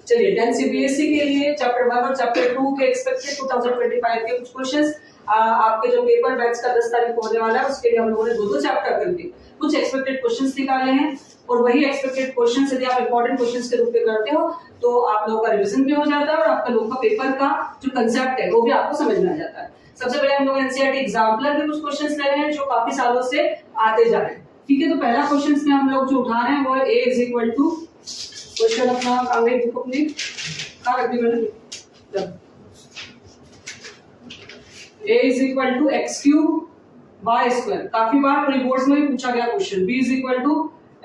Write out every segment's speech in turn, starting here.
चलिए 10 सीबीएसई के लिए चैप्टर 1 और चैप्टर 2 के एक्सपेक्टेड 2025 के कुछ क्वेश्चंस आपके जो पेपर बैच का 10 तारीख को होने वाला है उसके लिए हम लोगों ने दो चैप्टर करके कुछ एक्सपेक्टेड क्वेश्चंस निकाले हैं और वही एक्सपेक्टेड क्वेश्चंस यदि आप इंपॉर्टेंट क्वेश्चंस के रूप में करते हो तो आप लोगों का रिवीजन भी हो जाता है और आपका लोगों का पेपर का जो कंसेप्ट है वो भी आपको समझ में आ जाता है। सबसे पहले हम लोग एनसीईआरटी एग्जाम्पलर के कुछ क्वेश्चंस ले रहे हैं जो काफी सालों से आते जा रहे हैं। ठीक है, तो पहला क्वेश्चन में हम लोग जो उठा रहे हैं वो है a is equal to question अपना आगे बुक अपनी कहां रख दी मैंने, a is equal to x cube y square. काफी बार प्री बोर्ड्स में भी पूछा गया question b is equal to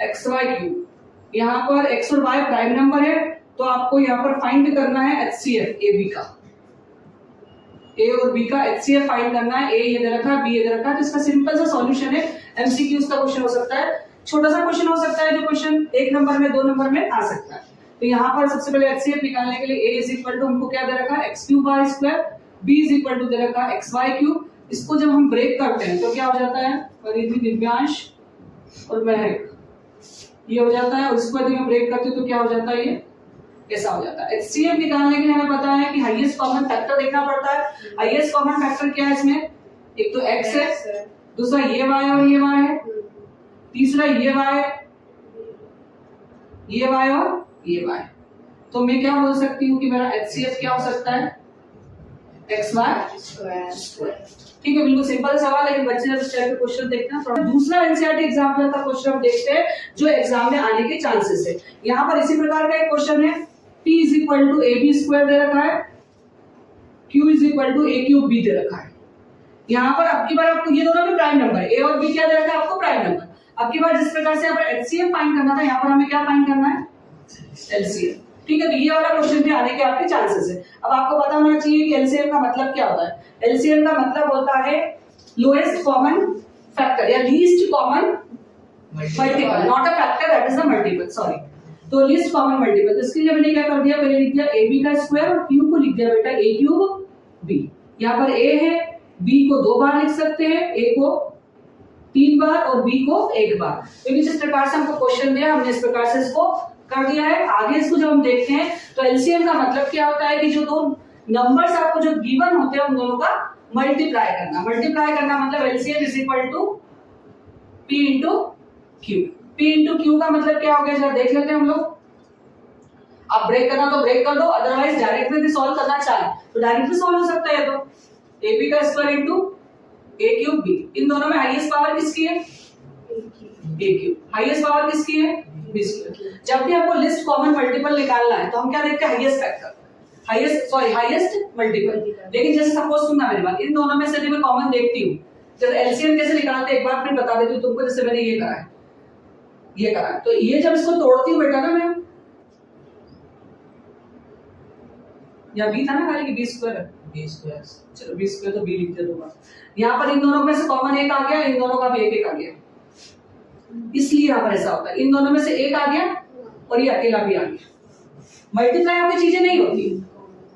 xy cube. यहाँ पर x और y प्राइम नंबर है तो आपको यहाँ पर फाइंड करना है HCF AB का, a और b का HCF फाइंड करना है। a ये दे रखा है, b ये दे रखा है, तो इसका सिंपल सा सॉल्यूशन है। एमसीक्यूज का क्वेश्चन हो सकता है, छोटा सा क्वेश्चन हो सकता है जो क्वेश्चन 1 नंबर में 2 नंबर में आ सकता है। तो यहाँ पर सबसे पहले HCF निकालने के लिए a इज इक्वल टू हमको क्या दे रखा है x cube y square, b is equal to दे रखा है xy क्यूब। इसको जब हम ब्रेक करते हैं तो क्या हो जाता है, परिधि दिव्यांश और महक ये हो जाता है, और इसको यदि हम ब्रेक करते हैं तो क्या हो जाता है, ये ऐसा हो जाता है। HCF निकालने के लिए हमें पता है कि हाईएस्ट कॉमन फैक्टर देखना पड़ता है। हाईएस्ट कॉमन फैक्टर क्या है इसमें, एक तो x है, दूसरा ये y और ये y है, तीसरा ये y और ये y। तो मैं क्या बोल सकती हूँ कि मेरा HCF क्या हो सकता है, xy स्क्वायर। ठीक है, बिल्कुल सिंपल सवाल है, लेकिन बच्चे जब इस टाइप के क्वेश्चन देखते हैं। दूसरा एनसीईआरटी एग्जाम्पल का क्वेश्चन हम देखते हैं जो एग्जाम में आने के चांसेस है। यहाँ पर इसी प्रकार का एक क्वेश्चन है, p is equal to ab square दे रखा है, q is equal to a cube b दे रखा है। यहाँ पर अब की बार आपको ये दोनों भी प्राइम नंबर है, a और b क्या दे रखा है आपको, प्राइम नंबर। अब की बार जिस प्रकार से यहाँ पर HCF फाइंड करना था, यहाँ पर हमें क्या फाइंड करना है, LCM। ठीक है, तो ये वाला क्वेश्चन भी आने के आपके चांसेस है। अब आपको पता होना चाहिए कि LCM का मतलब क्या होता है। LCM का मतलब होता है लोएस्ट कॉमन फैक्टर या least common multiple, not a factor that is a multiple, sorry. तो लीस्ट कॉमन मल्टीपल, तो इसके लिए मैंने क्या कर दिया, पहले लिख दिया AB का स्क्वायर और Q को लिख दिया बेटा A क्यूब B। यहाँ पर A है, B को 2 बार लिख सकते हैं, A को 3 बार और B को 1 बार। क्योंकि जिस प्रकार से हमको क्वेश्चन दिया हमने इस प्रकार से इसको कर दिया है। आगे इसको जब हम देखते हैं तो एलसीएम का मतलब क्या होता है कि जो दो नंबर्स आपको जो गिवन होते हैं उन दोनों का मल्टीप्लाई करना। मल्टीप्लाई करना मतलब LCM is equal to P into Q। P into Q का मतलब क्या हो गया, जरा देख लेते हैं हम लोग। आप ब्रेक करना तो ब्रेक कर दो, अदरवाइज डायरेक्टली भी सॉल्व करना चाहे तो डायरेक्टली सॉल्व हो सकता है। तो AB का square into A cube B, इन दोनों में हाईएस्ट पावर किसकी है, A क्यूब। हाईएस्ट पावर किसकी है, B स्क्वायर। जब भी आपको लिस्ट कॉमन मल्टीपल निकालना है तो हम क्या देखते हैं, हाईएस्ट फैक्टर, हाईएस्ट मल्टीपल। लेकिन जैसे सपोज सुनना मेरी बात, इन दोनों में से मैं कॉमन देखती हूँ, जब एलसीएम कैसे निकालते हैं एक बार फिर बता देती हूँ तुमको। जैसे मैंने ये करा है, ये करा है, तो ये जब इसको तोड़ती हूँ बेटा ना मैं, या B था ना खाली कि B स्क्वायर है, B स्क्वायर, चलो B स्क्वायर तो B लिख दिया दो बार। यहाँ पर इन दोनों में से कॉमन एक आ गया, इन दोनों का भी एक आ गया, इसलिए यहाँ पर ऐसा होता है। इन दोनों में से एक आ गया और ये अकेला भी आ गया। मल्टीप्लाई आपकी चीजें नहीं होती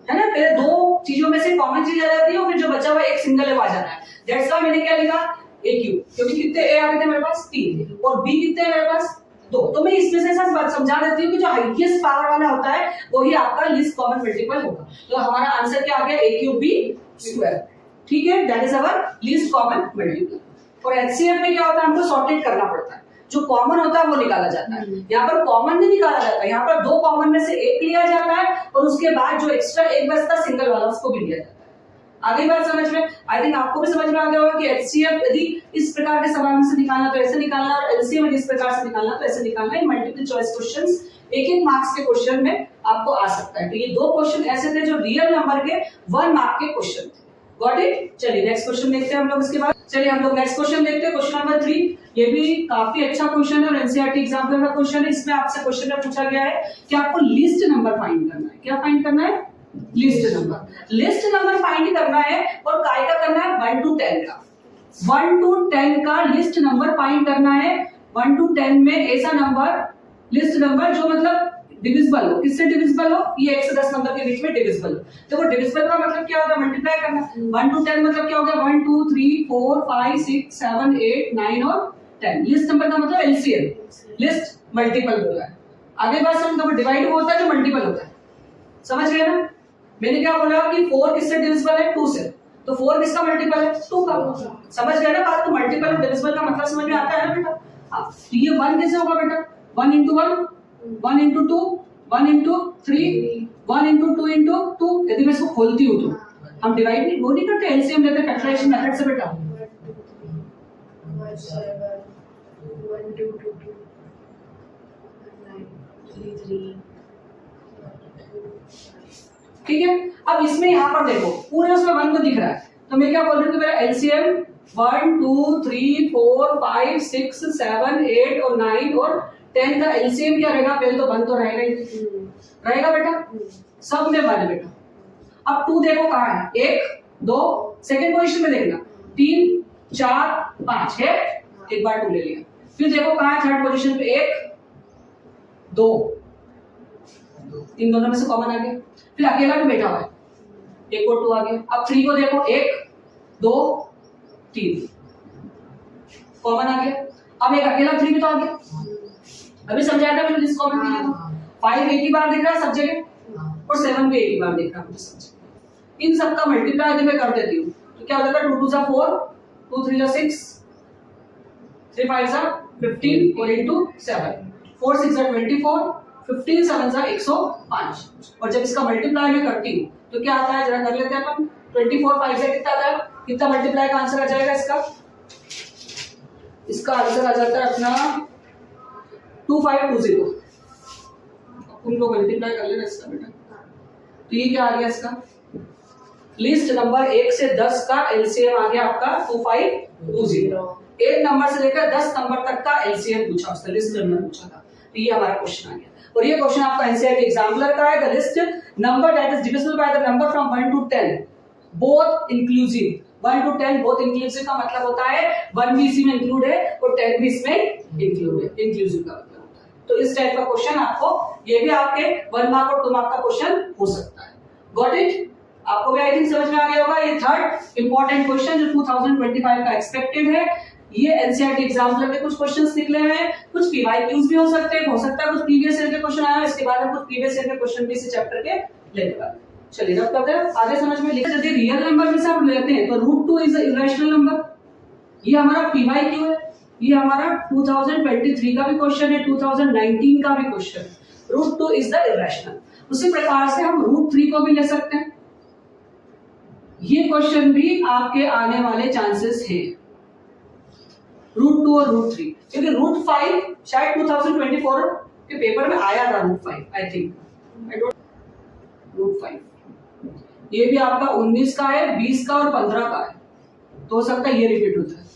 है ना, पहले दो चीजों में से कॉमन चीज आ जाती है और फिर जो बचा हुआ एक सिंगल है वो आ जाता है। दैट्स व्हाई मैंने क्या लिखा, A क्यूब, क्योंकि कितने A आ गए थे मेरे पास 3 और B कितने हैं मेरे पास 2। तो मैं इसमें से ऐसा बात समझा देती हूँ कि जो हाईएस्ट पावर वाला होता है वही आपका लीस्ट कॉमन मल्टीपल होगा। तो हमारा आंसर क्या आ गया, A क्यूब B स्क्वायर। ठीक है, that is our least common multiple. और एचसीएफ में क्या होता है, हमको सॉर्टेड करना पड़ता है, जो कॉमन होता है वो निकाला जाता है। यहाँ पर कॉमन नहीं निकाला जाता, यहाँ पर 2 कॉमन में से एक लिया जाता है और उसके बाद जो एक्स्ट्रा एक बचता सिंगल वाला उसको भी लिया जाता है। आगे बात समझ में, आई थिंक आपको भी समझ में आ गया होगा कि एचसीएफ यदि इस प्रकार के सवाल में से निकालना तो ऐसे निकालना, और एलसीएम इस प्रकार से निकालना तो ऐसे निकालना। ये मल्टीपल चॉइस क्वेश्चंस एक मार्क्स के क्वेश्चन में आपको आ सकता है। तो ये 2 क्वेश्चन ऐसे थे जो रियल नंबर के 1 मार्क के क्वेश्चन थे। Got it. चलिए नेक्स्ट क्वेश्चन देखते हैं हम लोग। इसके बाद चलिए हम लोग नेक्स्ट क्वेश्चन देखते हैं, क्वेश्चन नंबर 3। ये भी काफी अच्छा क्वेश्चन है और एनसीईआरटी एग्जाम्पल का क्वेश्चन है। इसमें आपसे क्वेश्चन में पूछा गया है कि आपको लिस्ट नंबर फाइंड करना है। क्या फाइंड करना है, list number. List number find करना है और काय का करना है, 1 to 10 का। 1 to 10 का लिस्ट नंबर फाइंड करना है। 1 to 10 में ऐसा नंबर, लिस्ट नंबर जो मतलब डिविजिबल हो। किससे डिविजिबल हो, ये 1 से 10 नंबर के बीच में डिविजिबल हो। देखो डिविजिबल का मतलब क्या होता है, मल्टीप्लाई करना। 1 to 10 मतलब क्या हो गया, 1 2 3 4 5 6 7 8 9 और 10। लिस्ट नंबर का मतलब एलसीएम, लिस्ट मल्टीपल होता है। आगे बात समझो, डिवाइड होता है जो मल्टीपल होता है। समझ गए ना? मैंने क्या बोला कि 4 किससे डिविजिबल है? 2 से, तो 4 किसका मल्टीपल है? 2 का। समझ गए ना बात? तो मल्टीपल और डिविजिबल का मतलब समझ में आता है ना बेटा? तो ये 1 कैसे होगा बेटा? 1 into 1, 1 into 2, 1 into 3, 1 into 2 into 2। यदि मैं इसको खोलती हूँ तो हम डिवाइड नहीं वो नहीं करते, एलसीएम लेते फैक्टराइजेशन मेथड से बेटा। 1 2 2 2 9 3 3। ठीक है, अब इसमें यहाँ पर देखो पूरे उसमें 1 तो दिख रहा है, तो मैं क्या बोल रही हूँ कि मेरा एलसीएम 1 2 3 4 5 6 7 8 और 9 और 10 का एलसीएम क्या रहेगा? पहले तो 1 तो रहेगा ही, रहेगा बेटा, सब में 1 बेटा। अब 2 देखो कहाँ है? 1 2 सेकंड पोजीशन में देखना, 3 4 5 है, एक बार 2 ले लिया। फिर देखो कहाँ है थर्ड पोजीशन पे? 1 2, इन दोनों में से कॉमन आ गया, फिर अकेला भी बैठा हुआ है, 1 और 2 आ गया। अब 3 को देखो, 1 2 3 कॉमन आ गया। अब एक अकेला 3 भी तो आ गया, अभी समझाया था मैंने, जिसको कॉमन दिया था। 5 एक ही बार दिख रहा है सब जगह और 7 भी एक ही बार दिख रहा है मुझे समझ। इन सब का मल्टीप्लाई यदि मैं कर देती हूँ तो क्या हो जाता है? 2 2 जा 4, 2 3 जा 6, 3 5 जा 15 और इनटू 7, 4 6 जा 24, 15 7 जा 105। और जब इसका मल्टीप्लाई मैं करती हूँ तो क्या आता है? जरा कर लेते हैं अपन। 24 5 से कितना आता है? कितना मल्टीप्लाई का आंसर आ जाएगा इसका? इसका आंसर आ जाता है अपना 2520। उनको मल्टीप्लाई कर लेना इसका बेटा। तो ये क्या आ गया इसका? लिस्ट नंबर 1 से 10 का एलसीएम आ गया आपका 2520। 1 नंबर से लेकर 10 नंबर तक का एलसीएम पूछा, उसका लिस्ट नंबर पूछा था। तो ये हमारा क्वेश्चन आ गया। और ये क्वेश्चन आपका एनसीईआरटी एग्जाम्पलर का है। The list number that is divisible by the number from 1 to 10 both inclusive. 1 to 10 both inclusive का मतलब होता है 1 भी इसमें इंक्लूड है और 10 भी इसमें इंक्लूड है, इंक्लूसिव का मतलब होता है। तो इस टाइप का क्वेश्चन आपको, ये भी आपके 1 मार्क और 2 मार्क का क्वेश्चन हो सकता है। Got it? आपको भी आई थिंक समझ में आ गया होगा। ये थर्ड इंपॉर्टेंट क्वेश्चन जो 2025 का एक्सपेक्टेड है। ये एनसीईआरटी एग्जाम्पलर के कुछ क्वेश्चंस निकले हैं, कुछ पीवाईक्यूज भी हो सकते हैं, कुछ प्रीवियस ईयर के क्वेश्चन आए हैं। इसके बाद हम कुछ प्रीवियस ईयर के क्वेश्चन भी इस चैप्टर के लेने वाले हैं। चलिए रब करते हैं आगे समझ में। लिखा यदि रियल नंबर में से हम लेते हैं तो √2 इज अ इरेशनल नंबर। ये हमारा पीवाईक्यू है। ये हमारा 2023 का भी क्वेश्चन है, 2019 का भी क्वेश्चन है। √2 इज द इरेशनल। उसी प्रकार से हम √3 को भी ले सकते हैं। ये क्वेश्चन भी आपके आने वाले चांसेस है, √2 और √3। क्योंकि √5 शायद 2024 के पेपर में आया था, √5 आई थिंक, आई डोंट। √5 ये भी आपका 19 का है, 20 का और 15 का है, तो हो सकता है ये रिपीट होता है।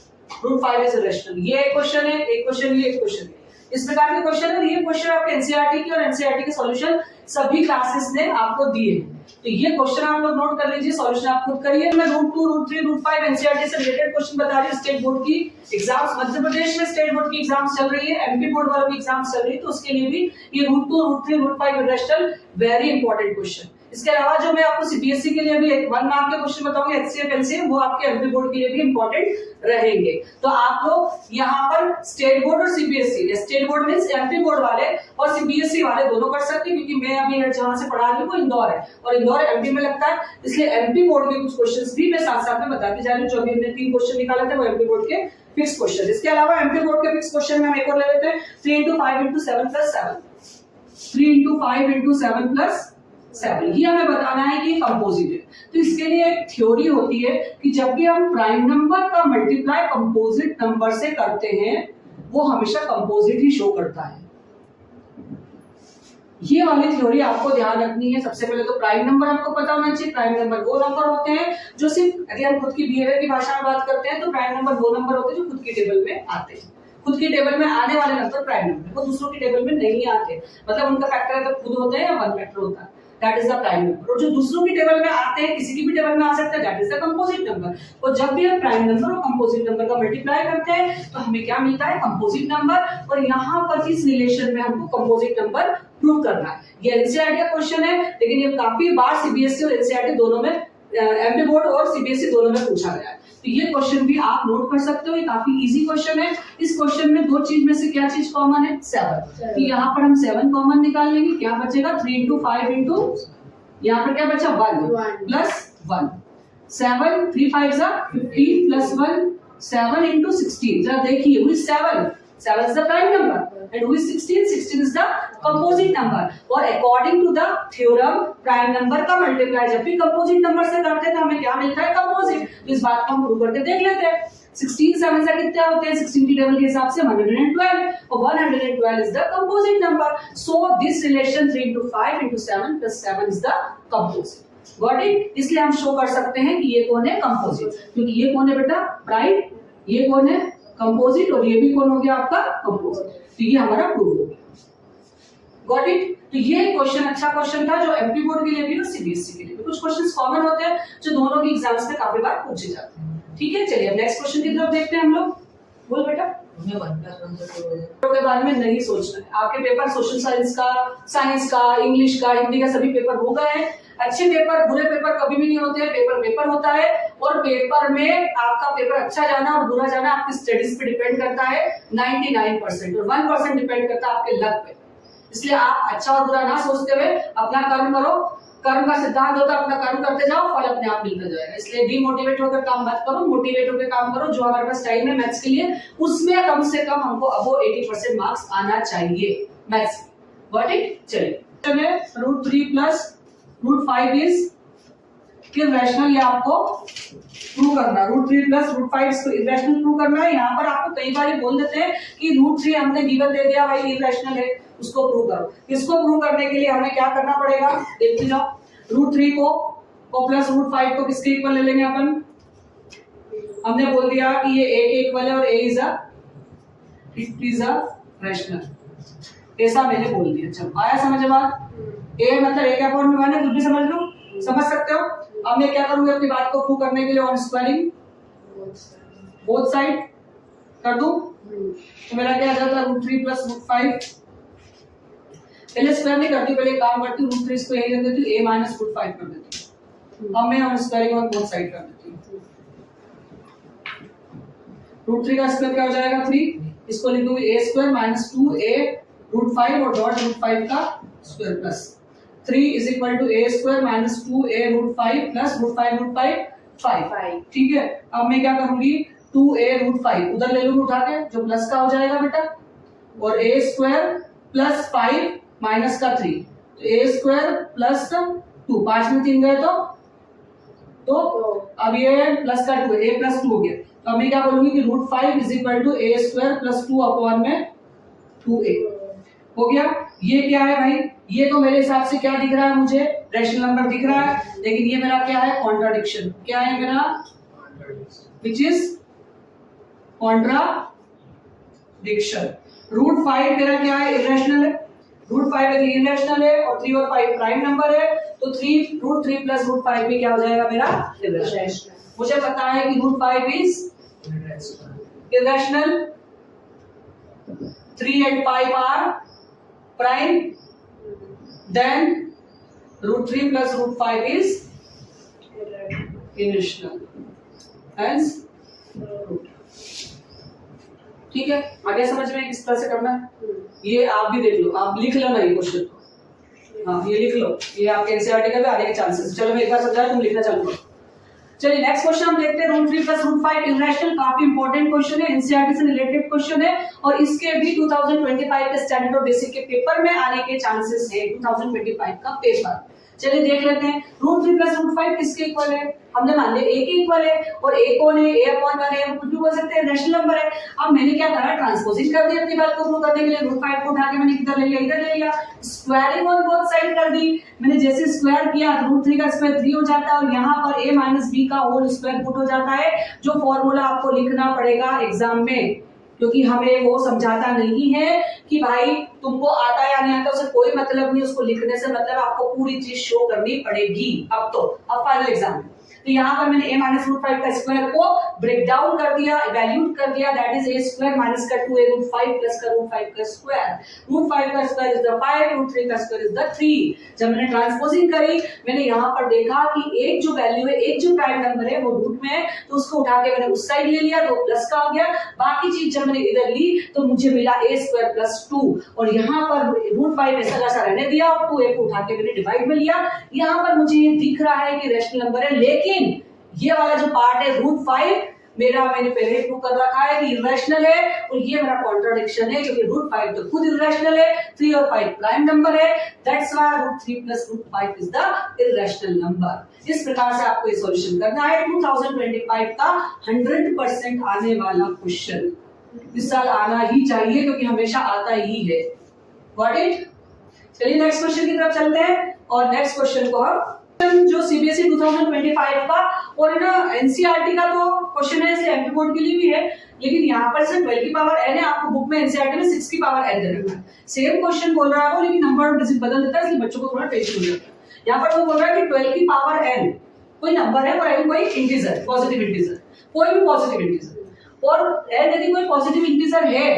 √5 इज इरेशनल। ये एक क्वेश्चन है, एक क्वेश्चन ये, एक क्वेश्चन है। इस प्रकार के क्वेश्चन है। ये क्वेश्चन आपके एनसीईआरटी की और एनसीईआरटी के सॉल्यूशन सभी क्लासेस ने आपको दिए हैं। तो ये क्वेश्चन आप लोग नोट कर लीजिए, सॉल्यूशन आप खुद करिए। मैं √2 √3 √5 एनसीईआरटी से रिलेटेड क्वेश्चन बता रही हूँ। स्टेट बोर्ड की एग्जाम्स, मध्य प्रदेश में स्टेट बोर्ड की एग्जाम्स चल रही है, एमपी बोर्ड वालों की एग्जाम्स चल रही है, तो उसके लिए भी ये √2 √3 √5 इरेशनल वेरी इंपॉर्टेंट क्वेश्चन। इसके अलावा जो मैं आपको सीबीएसई के लिए भी 1 मार्क के क्वेश्चन बताऊंगी, एचसीएफ एलसीएम, वो आपके एमपी बोर्ड के लिए भी इंपॉर्टेंट रहेंगे। तो आप लोग यहाँ पर स्टेट बोर्ड और CBSE, state board means MP board वाले और सीबीएसई वाले दोनों कर सकते हैं, क्योंकि मैं अभी जहाँ से पढ़ा रही हूँ वो इंदौर है और इंदौर एमपी में लगता है, इसलिए एमपी बोर्ड के कुछ क्वेश्चंस भी मैं साथ साथ में बताती जा रही हूँ। जो अभी हमने 3 क्वेश्चन निकाले थे वो एमपी बोर्ड के फिक्स क्वेश्चन। इसके अलावा एमपी बोर्ड के फिक्स क्वेश्चन में हम एक और ले लेते हैं, 3 into 5 into 7 plus 7, 3 into 5 into 7 plus 7। ये हमें बताना है कि कंपोजिट है। तो इसके लिए एक थ्योरी होती है कि जब भी हम प्राइम नंबर का मल्टीप्लाई कंपोजिट नंबर से करते हैं वो हमेशा कंपोजिट ही शो करता है। ये वाली थ्योरी आपको ध्यान रखनी है। सबसे पहले तो प्राइम नंबर आपको पता होना चाहिए। प्राइम नंबर वो नंबर होते हैं जो सिर्फ, यदि हम खुद की बिहेवियर की भाषा में बात करते हैं तो प्राइम नंबर वो नंबर होते हैं जो खुद की टेबल में आते हैं। खुद की टेबल में आने वाले नंबर प्राइम नंबर, वो दूसरों की टेबल में नहीं आते, मतलब उनका फैक्टर अगर खुद होते हैं या 1 फैक्टर होता है, that is the prime number. और जो दूसरों की टेबल में आते हैं, किसी की भी टेबल में आ सकता है, that is the composite number. और जब भी हम प्राइम नंबर और कंपोजिट नंबर का मल्टीप्लाई करते हैं तो हमें क्या मिलता है? Composite number. और यहाँ पर इस रिलेशन में हमको कंपोजिट नंबर प्रूव करना है। ये एनसीईआरटी का क्वेश्चन है, लेकिन ये काफी बार सीबीएसई और एनसीईआरटी दोनों में, एमपी बोर्ड और सीबीएसई दोनों में पूछा गया है। तो ये क्वेश्चन भी आप नोट कर सकते हो। ये काफी इजी क्वेश्चन है। इस क्वेश्चन में 2 चीज में से क्या चीज कॉमन है? 7। तो यहाँ पर हम 7 कॉमन निकाल लेंगे, क्या बचेगा? 3 into 5 into यहाँ पर क्या बचा 1 प्लस 1 7 3 5 15 प्लस 1 7 into 16. जरा देखिए who is 7? 7 is the prime number and who is 16? 16 is the composite number. और according to the theorem prime number का multiply जब भी composite number से करते हैं तो हमें क्या मिलता है composite. तो इस बात को हम प्रूव करके देख लेते हैं. 16 7 से कितने होते हैं? 16 की टेबल के हिसाब से 112 और 112 is the composite number. So this relation 3 into 5 into 7 plus 7 is the composite. Got it? इसलिए हम शो कर सकते हैं कि ये कौन है कंपोजिट, क्योंकि ये कौन है बेटा प्राइम, ये कौन है कंपोजिट और ये भी कौन हो गया आपका कंपोजिट. तो ये हमारा प्रूव हो गया. Got it? तो ये क्वेश्चन अच्छा क्वेश्चन था जो एमपी बोर्ड के लिए भी और सीबीएसई के लिए भी. कुछ क्वेश्चंस कॉमन होते हैं जो दोनों की एग्जाम्स में काफी बार पूछे जाते हैं. ठीक है, चलिए अब नेक्स्ट क्वेश्चन की तरफ देखते हैं हम लोग. बोल बेटा. के बारे में नहीं सोचना है. आपके पेपर सोशल साइंस का, इंग्लिश का, हिंदी का सभी पेपर हो गए हैं. अच्छे पेपर बुरे पेपर कभी भी नहीं होते हैं. पेपर होता है और पेपर में आपका पेपर अच्छा जाना और बुरा जाना आपकी स्टडीज पे डिपेंड करता है 99% और 1% डिपेंड करता है आपके लक पे. इसलिए आप अच्छा और बुरा ना सोचते हुए अपना कर्म करो. कर्म का सिद्धांत होता है अपना कर्म करते जाओ, फल अपने आप मिलता जाएगा. इसलिए डिमोटिवेट होकर काम मत करो, मोटिवेट होकर काम करो. जो हमारे पास टाइम है मैथ्स के लिए उसमें कम से कम हमको अबो 80% मार्क्स आना चाहिए मैथ्स. Got it? चलिए √3 प्लस √5 इज इररेशनल. ये आपको प्रूव करना है. √3 प्लस √5 इसको इररेशनल प्रूव करना है. यहाँ पर आपको कई बार बोल देते हैं कि √3 हमने गिवन दे दिया भाई इररेशनल है, उसको प्रूव करो. इसको प्रूव करने के लिए हमें क्या करना पड़ेगा देखते जाओ. √3 को प्लस √5 को किसके इक्वल ले लेंगे अपन. हमने बोल दिया कि ये a के इक्वल है और a इज अ रैशनल. ऐसा मैंने बोल दिया. चलो आया समझ बात. a मतलब a के अपॉन में 1 है, कुछ भी समझ लो, समझ सकते हो. अब मैं क्या करूंगा अपनी बात को प्रूव करने के लिए ऑन स्क्वायरिंग बोथ साइड कर दूं. तो मेरा क्या आ जाता है √3 प्लस √5. पहले स्क्वायर नहीं करती, पहले काम करती हूँ √3 इसको यही रख देती हूँ, a माइनस √5 कर देती हूँ. अब मैं on squaring on both side कर देती हूँ. √3 का स्क्वायर क्या हो जाएगा 3. इसको लिख दूंगी a स्क्वायर माइनस 2a √5 और डॉट √5 का square plus 3 is equal to a square minus 2a √5 plus √5 5. ठीक है, अब मैं क्या करूंगी 2a √5 उधर ले लूंगी उठा के, जो प्लस का हो जाएगा बेटा, और a स्क्वायर प्लस 5 माइनस का 3. तो a स्क्वायर प्लस 2 5 में 3 गए तो अब ये प्लस का 2 a प्लस 2 हो गया. तो अब मैं क्या बोलूंगी कि √5 is equal to a square plus 2 upon में 2a हो गया. ये क्या है भाई, ये तो मेरे हिसाब से क्या दिख रहा है मुझे रैशनल नंबर दिख रहा है, लेकिन ये मेरा क्या है कॉन्ट्राडिक्शन. क्या है मेरा विच इज कॉन्ट्राडिक्शन. √5 मेरा क्या है इररेशनल है. √5 इररेशनल है और 3 और 5 प्राइम नंबर है. तो √3 प्लस √5 भी क्या हो जाएगा मेरा इररेशनल. मुझे पता है कि √5 is irrational. 3 and 5 are prime. Then √3 plus √5 is irrational. Hence ठीक है, आगे समझ में किस तरह से करना है. ये आप भी देख लो, आप लिख लो ना ये क्वेश्चन को. हाँ ये लिख लो, ये आपके एनसीईआरटी का भी आने के चांसेस. चलो मैं एक बार समझा, तुम लिखना चालू करो. चलिए नेक्स्ट क्वेश्चन हम देखते हैं. √3 प्लस √5 इररेशनल काफी इंपॉर्टेंट क्वेश्चन है, एनसीईआरटी से रिलेटेड क्वेश्चन है और इसके भी 2025 के स्टैंडर्ड और बेसिक के पेपर में आने के चांसेस है. 2025 का पेपर चलिए देख लेते हैं. √3 प्लस √5 किसके इक्वल है. हमने मान लिया a के इक्वल है और a कौन है, a अपॉन 1 है, हम कुछ भी बोल सकते हैं, रैशनल नंबर है. अब मैंने क्या करा ट्रांसपोजिंग कर दिया अपनी बात को प्रूव करने के लिए. √5 को उठा के मैंने किधर ले लिया, इधर ले लिया. स्क्वायरिंग ऑन बोथ साइड कर दी. मैंने जैसे स्क्वायर किया √3 का स्क्वायर 3 हो जाता है और यहाँ पर a माइनस b का होल स्क्वायर पुट हो जाता है, जो फॉर्मूला आपको लिखना पड़ेगा एग्जाम में, क्योंकि हमें वो समझाता नहीं है कि भाई तुमको आता है या नहीं आता, उसे कोई मतलब नहीं. उसको लिखने से मतलब आपको पूरी चीज शो करनी पड़ेगी. अब फाइनल एग्जाम तो यहाँ पर मैंने a माइनस रूट 5 का स्क्वायर को ब्रेक डाउन कर दिया, इवैल्यूएट कर दिया, that is a square minus का 2a रूट 5 प्लस का रूट 5 का स्क्वायर। रूट 5 का स्क्वायर इज द 5, रूट 3 का स्क्वायर इज द 3। जब मैंने ट्रांसपोजिंग करी, मैंने यहाँ पर देखा कि एक जो वैल्यू है, एक जो प्राइम नंबर है वो रूट में है, तो उसको उठा के मैंने उस साइड ले लिया तो प्लस का हो गया। बाकी चीज जब मैंने इधर ली तो मुझे मिला a स्क्वायर प्लस 2, और यहाँ पर रूट 5 ऐसा जैसा रहने दिया और 2a को उठा के मैंने डिवाइड में लिया। यहाँ पर मुझे ये दिख रहा है कि रैशनल नंबर है, लेकिन ये वाला जो पार्ट है रूट 5 मैंने पहले प्रूव कर रखा है कि इरेशनल है, और ये मेरा कॉन्ट्राडिक्शन है क्योंकि रूट 5 तो खुद इरेशनल है, 3 और 5 प्राइम नंबर है, that's why root 3 plus root 5 is the irrational number. इस प्रकार से आपको ये सॉल्यूशन करना है। 2025 का 100% आने वाला क्वेश्चन इस साल आना ही चाहिए क्योंकि हमेशा आता ही है। Got it? चलिए नेक्स्ट क्वेश्चन की तरफ चलते हैं, और नेक्स्ट क्वेश्चन को हम जो सीबीएसई 2025 का और ना एनसीईआरटी का तो क्वेश्चन है, इसे एमपी बोर्ड के लिए भी है, लेकिन यहाँ पर से 12 की पावर n है, आपको बुक में एनसीईआरटी में 6 की पावर n दे रखा है। सेम क्वेश्चन बोल रहा है वो, लेकिन नंबर और डिजिट बदल देता है, इसलिए बच्चों को थोड़ा टेंशन हो जाता है। यहाँ पर वो बोल रहा है कि 12 की पावर n कोई नंबर है और n कोई इंटीजर, पॉजिटिव इंटीजर, कोई भी पॉजिटिव इंटीजर, और n यदि कोई पॉजिटिव इंटीजर है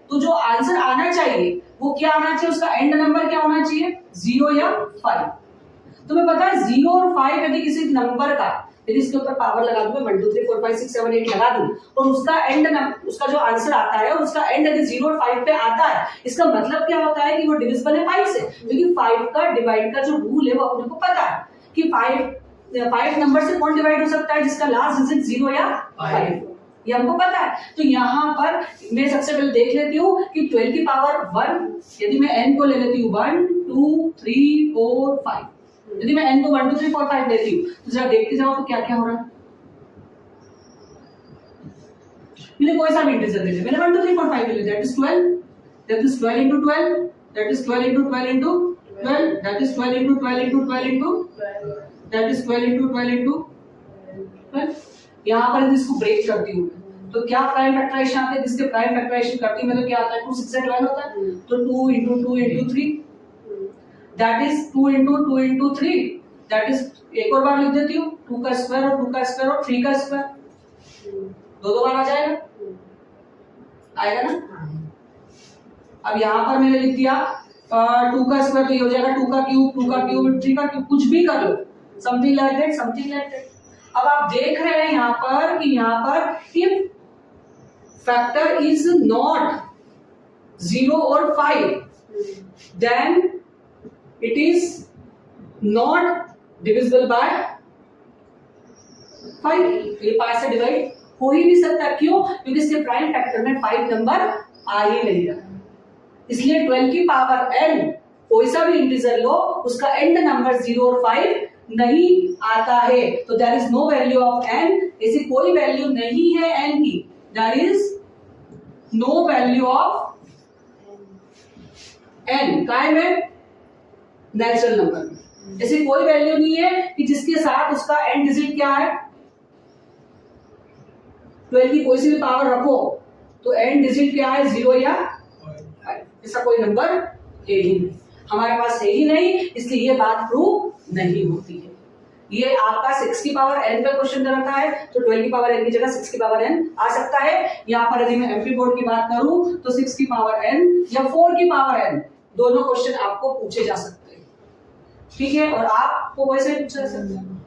तो जो आंसर आना चाहिए वो क्या आना चाहिए, उसका एंड नंबर क्या होना चाहिए, 0 या 5। तुम्हें पता है 0 और 5 यदि किसी नंबर का, यदि इसके ऊपर पावर लगा दूं, 1 2 3 4 5 6 7 8 लगा दूं और उसका एंड उसका जो आंसर आता है और उसका एंड यदि 0 और 5 पे आता है, इसका मतलब क्या होता है कि वो डिविजिबल है 5 से, क्योंकि 5 का डिवाइड का जो रूल है वो अपने को पता है कि 5 नंबर से कौन डिवाइड हो सकता है जिसका लास्ट डिजिट 0 या 5, ये हमको पता है। तो यहाँ पर मैं सबसे पहले देख लेती हूँ कि 12 की पावर 1, यदि मैं n को ले लेती हूँ 1 2 3 4 5, यदि मैं n को 1 2 3 4 5 लेती हूँ तो जरा देखते जाओ तो क्या क्या हो रहा है। मैंने कोई सा भी इंटीजर ले लिया, मैंने 1 2 3 4 5 ले लिया, that is 12, that is 12 into 12, that is 12 into 12 into 12, that is 12 into 12 into 12 into 12, that is 12 into 12 into 12। यहाँ पर यदि इसको ब्रेक करती हूँ तो क्या प्राइम फैक्टराइजेशन आते हैं, जिसके प्राइम फैक्टराइजेशन करती हूँ मैं तो क्या आता है 2 6 12 होता है, तो 2 into 2 into 3, that is 2 into 2 into 3, that is, एक और बार लिख देती हूँ 2 का स्क्वायर और 2 का स्क्वायर और 3 का स्क्वायर, दो बार आ जाएगा, आएगा ना। अब यहाँ पर मैंने लिख दिया 2 का स्क्वायर तो ये हो जाएगा 2 का क्यूब 3 का क्यूब, कुछ भी कर लो, something like that, something like that. अब आप देख रहे हैं यहाँ पर कि यहाँ पर इफ फैक्टर इज नॉट 0 और 5 then it is not divisible by 5। ये 5 से डिवाइड हो ही नहीं सकता, क्यों? क्योंकि इसके प्राइम फैक्टर में 5 नंबर आ ही नहीं रहा, इसलिए 12 की पावर n कोई सा भी इंटीजर लो उसका एंड नंबर 0 और 5 नहीं आता है, तो there is no value of n, ऐसी कोई वैल्यू नहीं है n की, there is no value of n, काय में नेचुरल नंबर में ऐसी कोई वैल्यू नहीं है कि जिसके साथ उसका एंड डिजिट क्या है, 12 की कोई सी भी पावर रखो तो एंड डिजिट क्या है 0 या 5, ऐसा कोई नंबर है ही नहीं, हमारे पास है ही नहीं, इसलिए ये बात प्रूव नहीं होती है। ये आपका 6 की पावर n का क्वेश्चन दे रखा है, तो 12 की पावर n की जगह 6 की पावर n आ सकता है। यहाँ पर यदि मैं एमपी बोर्ड की बात करूं तो 6 की पावर n या 4 की पावर n दोनों क्वेश्चन आपको पूछे जा सकते हैं, ठीक है, और आपको वैसे पूछा जा सकता है,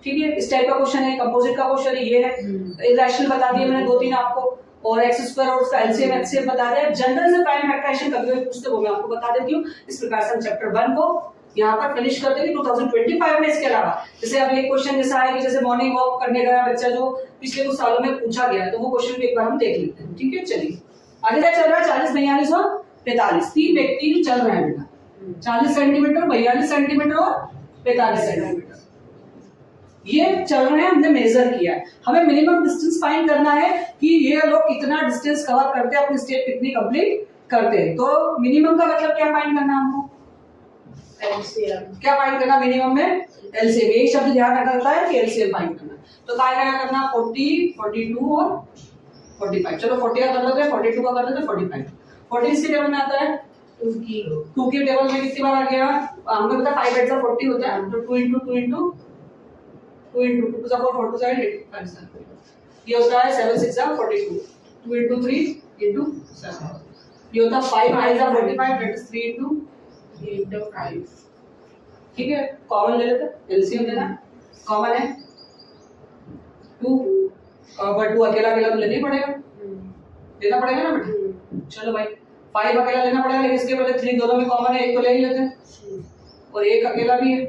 ठीक है। इस टाइप का क्वेश्चन है, कंपोजिट का क्वेश्चन है, ये है इरेशनल बता दिए मैंने 2-3 आपको, और एक्स स्क्वायर और उसका एलसीएम एचसीएफ बता दिया। जनरल से प्राइम फैक्टराइजेशन कभी कभी पूछते हो, मैं आपको बता देती हूँ। इस प्रकार से हम चैप्टर 1 को यहाँ पर फिनिश करते हैं 2025 में। इसके अलावा जैसे अब एक क्वेश्चन जैसा है कि जैसे मॉर्निंग वॉक करने गया बच्चा, जो पिछले कुछ सालों में पूछा गया है, तो वो क्वेश्चन भी एक बार हम देख लेते हैं, ठीक है। चलिए आगे क्या चल रहा है, 40 42 और 45 तीन व्यक्ति चल रहे हैं बेटा, 40 सेंटीमीटर 42 सेंटीमीटर और 45 सेंटीमीटर ये चल रहे हैं, हमने मेजर किया है। हमें मिनिमम डिस्टेंस फाइंड करना है कि ये लोग कितना डिस्टेंस कवर करते हैं, अपनी स्टेप कितनी कंप्लीट करते हैं। तो मिनिमम का मतलब क्या फाइंड करना है हमको, एलसीएम। क्या फाइंड करना मिनिमम में, एलसीएम। एक शब्द ध्यान रखना होता है कि एलसीएम फाइंड करना। तो क्या करना 40 42 और 45। चलो 40 का कर लेते हैं, 42 का कर लेते हैं, 45। 40 इसके टेबल में आता है 2 के टेबल में कितनी बार आ गया, हमको पता 5 8 40 होता है, तो 2 into 2 into 2 into 2 to the 4 4 to 7 8 5 7 ये होता है 7 6 42 2 into 3 into 7 ये होता है 5 9 45 that is 3 into 3 into 5 ठीक है कॉमन ले लेते एलसीएम लेना कॉमन है 2 बट 2 अकेला अकेला तो लेना ही पड़ेगा लेना पड़ेगा ना बेटा चलो भाई 5 अकेला लेना पड़ेगा लेकिन इसके पहले 3 दोनों में कॉमन है एक तो ले ही लेते हैं और एक अकेला भी है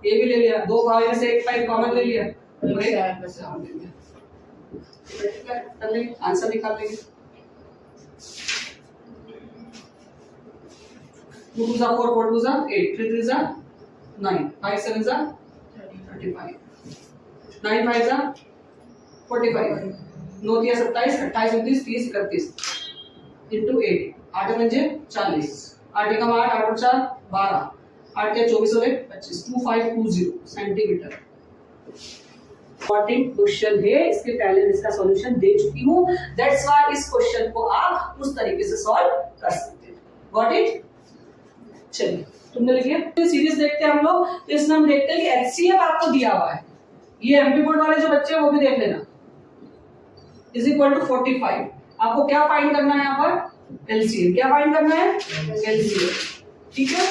ये भी ले लिया 2 भाई में से एक 5 कॉमन ले लिया और एक बचा ले लिया कर लेंगे आंसर निकाल लेंगे 2 2 4 4 2 8 3 3 9 5 7 35 9 5 45 9 3 27 28 29 30 31 into 8 8 पंजे 40 8 एकम 8 8 और 4 12 8 के 24 और 25 2520 सेंटीमीटर इंपॉर्टेंट क्वेश्चन है इसके पहले मैं इसका सॉल्यूशन दे चुकी हूं दैट्स व्हाई इस क्वेश्चन को आप उस तरीके से सॉल्व कर सकते हैं गॉट इट चलिए तुमने लिख लिया तो सीरीज देखते हैं हम लोग तो इसमें हम देखते हैं कि एचसीएफ आपको दिया हुआ है ये एमपी बोर्ड वाले जो बच्चे हैं वो भी देख लेना इज इक्वल टू 45 आपको क्या फाइंड करना है यहाँ पर एलसीएम क्या फाइंड करना है एलसीएम ठीक है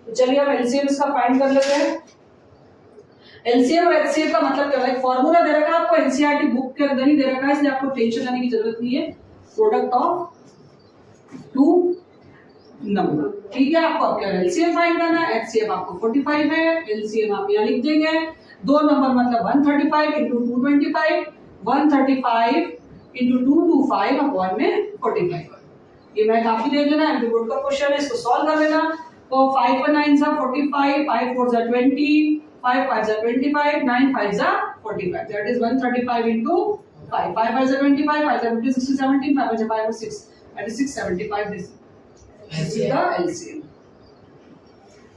तो चलिए हम एलसीएम इसका फाइंड कर लेते हैं एलसीएम और एचसीएफ का मतलब क्या है फॉर्मूला दे रखा है आपको एनसीईआरटी बुक के अंदर ही दे रखा है इसलिए आपको टेंशन लेने की जरूरत नहीं है प्रोडक्ट ऑफ टू नंबर ठीक है आपको क्या एलसीएम फाइंड करना है एचसीएफ आपको 45 है एलसीएम आप यहाँ लिख देंगे दो नंबर मतलब 135 into 225 135 into 225 अपॉन में 45 ये मैं काफी देख लेना एमपी बोर्ड का क्वेश्चन है इसको सॉल्व कर लेना तो 5 पर 9 सा 45 5 4 सा 20 5 5 सा 25 9 5 सा 45 that is 135 into 5 5 5 सा 25 5 सा 50 60 70 5 5 5 6 that is 675 this is the LCM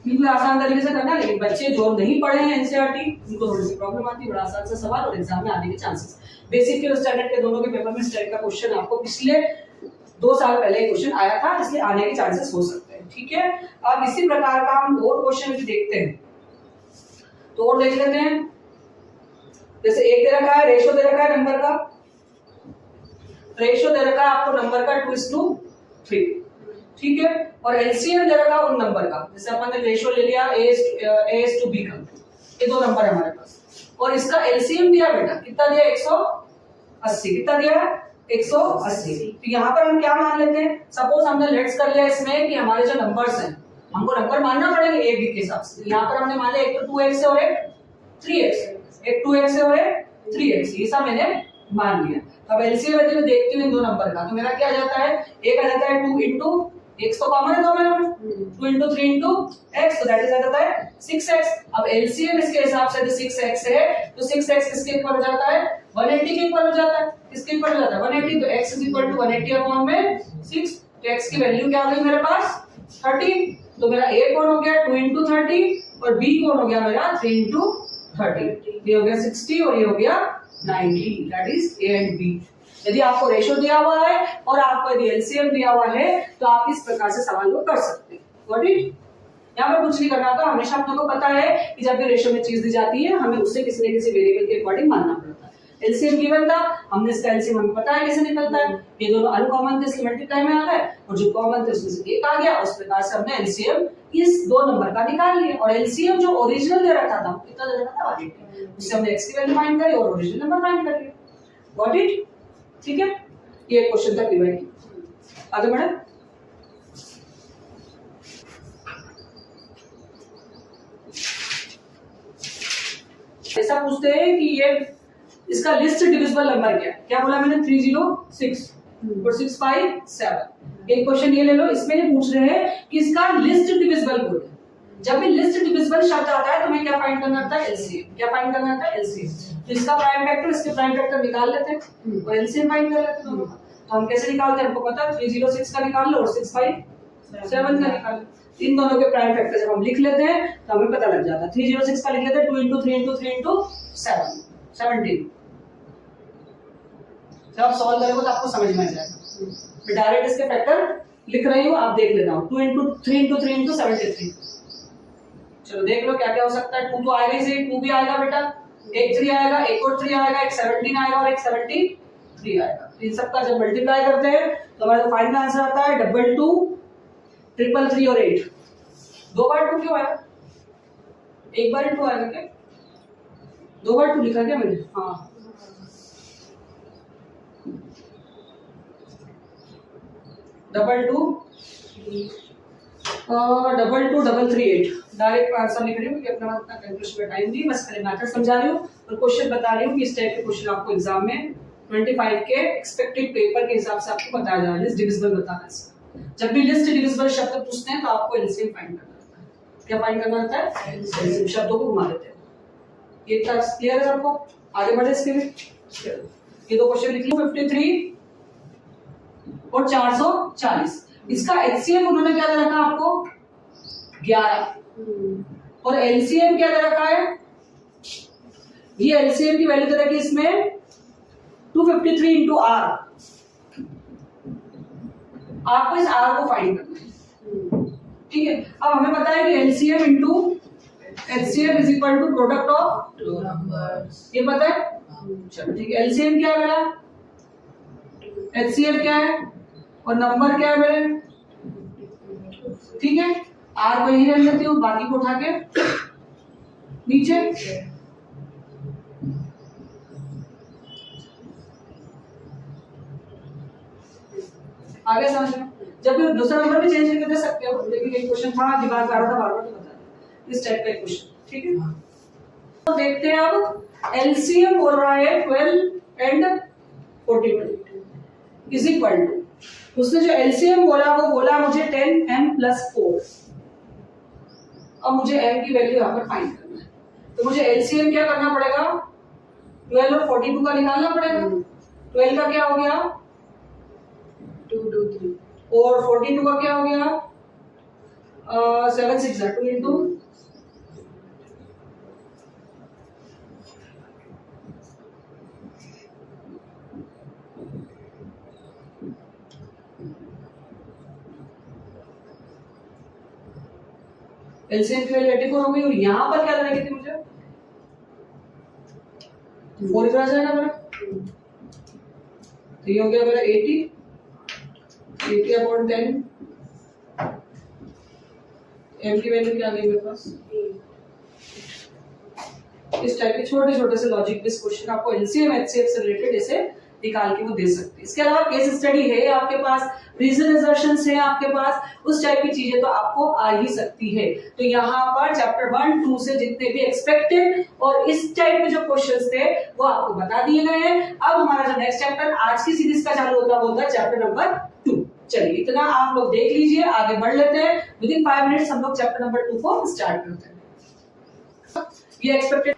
बिल्कुल आसान तरीके से करना लेकिन बच्चे जो नहीं पढ़े हैं एनसीईआरटी उनको थोड़ी सी प्रॉब्लम आती है बड़ा आसान सा सवाल और एग्जाम में आने के चांसेस बेसिक के और स्टैंडर्ड के दोनों के पेपर में इस टाइप का क्वेश्चन आपको पिछले 2 साल पहले क्वेश्चन आया था इसलिए आने के चांसेस हो सकते हैं ठीक है अब इसी प्रकार का हम और क्वेश्चन भी देखते हैं तो और देख लेते हैं जैसे एक दे रखा है रेशियो दे रखा है नंबर का रेशियो दे रखा है आपको नंबर का 2:3 ठीक है और एलसीएम दे रखा है उन नंबर का जैसे अपन ने रेशियो ले लिया a:b का ये दो नंबर है हमारे पास और इसका एलसीएम दिया बेटा कितना दिया 180 कितना दिया 180 तो यहाँ पर हम क्या मान लेते हैं सपोज हमने लेट्स कर लिया इसमें कि हमारे जो नंबर्स हैं हमको नंबर मानना पड़ेंगे ए बी के हिसाब से यहाँ पर हमने मान लिया एक तो 2x है और एक 3x एक 2x है और एक 3x ये सब मैंने मान लिया अब एलसीएम में देखती हूँ इन दो नंबर का तो मेरा क्या आ जाता है एक आ जाता है 2 into x तो कॉमन है दोनों में 2 into 3 into x तो दैट इज आ जाता है 6x अब एलसीएम इसके हिसाब से 6x है तो 6x किसके इक्वल हो जाता है 180 के इक्वल हो जाता है किसके इक्वल हो जाता है 180 तो x is equal to 180 upon में 6 तो x की वैल्यू क्या आ गई मेरे पास 30 तो मेरा a कौन हो गया 2 into 30 और b कौन हो गया मेरा 3 into 30 ये हो गया 60 और ये हो गया 90 that is a and b यदि आपको रेशियो दिया हुआ है और आपको यदि एलसीएम दिया हुआ है तो आप इस प्रकार से सवाल को कर सकते हैं गॉट इट यहाँ पर कुछ नहीं करना होता हमेशा आप लोगों को पता है कि जब भी रेशियो में चीज दी जाती है हमें उससे किसी न किसी वेरिएबल के अकॉर्डिंग मानना पड़ता है एलसीएम गिवन था हमने इसका एलसीएम हमें पता है कैसे निकलता है ये दोनों अनकॉमन थे इसलिए मल्टीप्लाई में आ गए और जो कॉमन थे उसमें से एक आ गया उस प्रकार से हमने एलसीएम इस दो नंबर का निकाल लिया और एलसीएम जो ओरिजिनल दे रखा था कितना दे रखा था 180 उससे हमने x की वैल्यू फाइंड करी और ओरिजिनल नंबर फाइंड कर लिया गॉट इट ठीक है ये क्वेश्चन था डिवाइड आगे बढ़े ऐसा पूछते हैं कि ये इसका लिस्ट डिविजिबल नंबर क्या है क्या बोला मैंने 306 और 657 एक क्वेश्चन ये ले लो इसमें ये पूछ रहे हैं कि इसका लिस्ट डिविजिबल कोड जब भी लिस्ट डिविजिबल शब्द आता है तो हमें क्या फाइंड करना होता है एलसीएम क्या फाइंड करना होता है एलसीएम तो इसका प्राइम फैक्टर इसके प्राइम फैक्टर निकाल लेते हैं और एलसीएम फाइंड कर लेते हैं दोनों का तो हम कैसे निकालते हैं हमको पता है 306 का निकाल लो और 657 का निकाल लो इन दोनों के प्राइम फैक्टर जब हम लिख लेते हैं तो हमें पता लग जाता है 306 का लिख लेते हैं 2 into 3 into 3 into 7 17 जब आप सॉल्व करोगे तो आपको समझ में आ जाएगा मैं डायरेक्ट इसके फैक्टर लिख रही हूँ आप देख लेना 2 into 3 into 3 into 73 चलो देख लो क्या क्या हो सकता है 2 तो आएगा ही सही 2 भी आएगा बेटा एक 3 आएगा, एक और 3 आएगा, एक 17 आएगा और एक 73 आएगा। इन सबका जब मल्टीप्लाई करते हैं तो हमारा फाइनल आंसर आता है 22, 333 और 8। 2 बार 2 क्यों आया? एक बार 2 आएगा क्या? 2 बार 2 लिखा क्या मैंने? हाँ, 22 338 डायरेक्ट आंसर लिख रही हूँ क्योंकि अपना उतना कैलकुलेशन में टाइम नहीं, बस खाली मैथड समझा रही हूँ और क्वेश्चन बता रही हूँ कि इस टाइप के क्वेश्चन आपको एग्जाम में 25 के एक्सपेक्टेड पेपर के हिसाब से आपको बताया जा रहा है। लिस्ट डिविजिबल बताना है। जब भी लिस्ट डिविजिबल शब्द पूछते हैं तो आपको एलसीएम फाइंड करना होता है। क्या फाइंड करना होता है? एलसीएम। शब्दों को घुमा देते हैं। ये क्लियर है सबको? आगे बढ़े इसके लिए। ये दो क्वेश्चन लिख लो, 53 और 440। इसका एचसीएफ उन्होंने क्या दे रखा आपको? 11 और एलसीएम क्या दे रखा है? ये एलसीएम की वैल्यू दे रखी है इसमें 253 इंटू आर। आपको इस आर को फाइंड करना है, ठीक है। अब हमें पता है कि LCM into HCF is equal to product of two numbers, ये पता है। चलो ठीक है, एलसीएम क्या है मेरा, एचसीएफ क्या है और नंबर क्या है मेरे, ठीक है। आर को यही रख लेती हूँ, बाकी को उठा के नीचे। आगे समझ में, जब भी दूसरा नंबर भी चेंज करके दे सकते हो, लेकिन एक क्वेश्चन था दिमाग में आ रहा था बार-बार तो बता इस टाइप का क्वेश्चन, ठीक है। तो देखते हैं अब एलसीएम बोल रहा है 12 एंड 41 इज इक्वल टू, उसने जो एलसीएम बोला वो बोला मुझे 10m + 4। अब मुझे m की वैल्यू यहाँ पर फाइंड करना है, तो मुझे एलसीएम क्या करना पड़ेगा, 12 और 42 का निकालना पड़ेगा। 12 का क्या हो गया 2 2 3 और 42 का क्या हो गया 7 6 2 इंटू एलसीएम की वैल्यू 84 हो गई और यहाँ पर क्या देने की थी मुझे 4 इधर आ जाएगा मेरा, तो ये हो गया मेरा 80 अपॉन 10। m की वैल्यू क्या आ गई मेरे पास, इस टाइप के छोटे छोटे से लॉजिक बेस्ड क्वेश्चन आपको एलसीएम एचसीएफ से रिलेटेड ऐसे निकाल के वो दे सकते हैं। इसके अलावा केस स्टडी है आपके पास, रीजन असर्शंस है आपके पास, उस टाइप की चीजें तो आपको आ ही सकती है। तो यहाँ पर चैप्टर 1 2 से जितने भी एक्सपेक्टेड और इस टाइप के जो क्वेश्चंस थे वो आपको बता दिए गए हैं। अब हमारा जो नेक्स्ट चैप्टर आज की सीरीज का चालू होता है वो होता है चैप्टर नंबर 2। चलिए इतना आप लोग देख लीजिए, आगे बढ़ लेते हैं। विदिन 5 मिनट्स हम लोग चैप्टर नंबर 2 को स्टार्ट करते हैं। ये एक्सपेक्टेड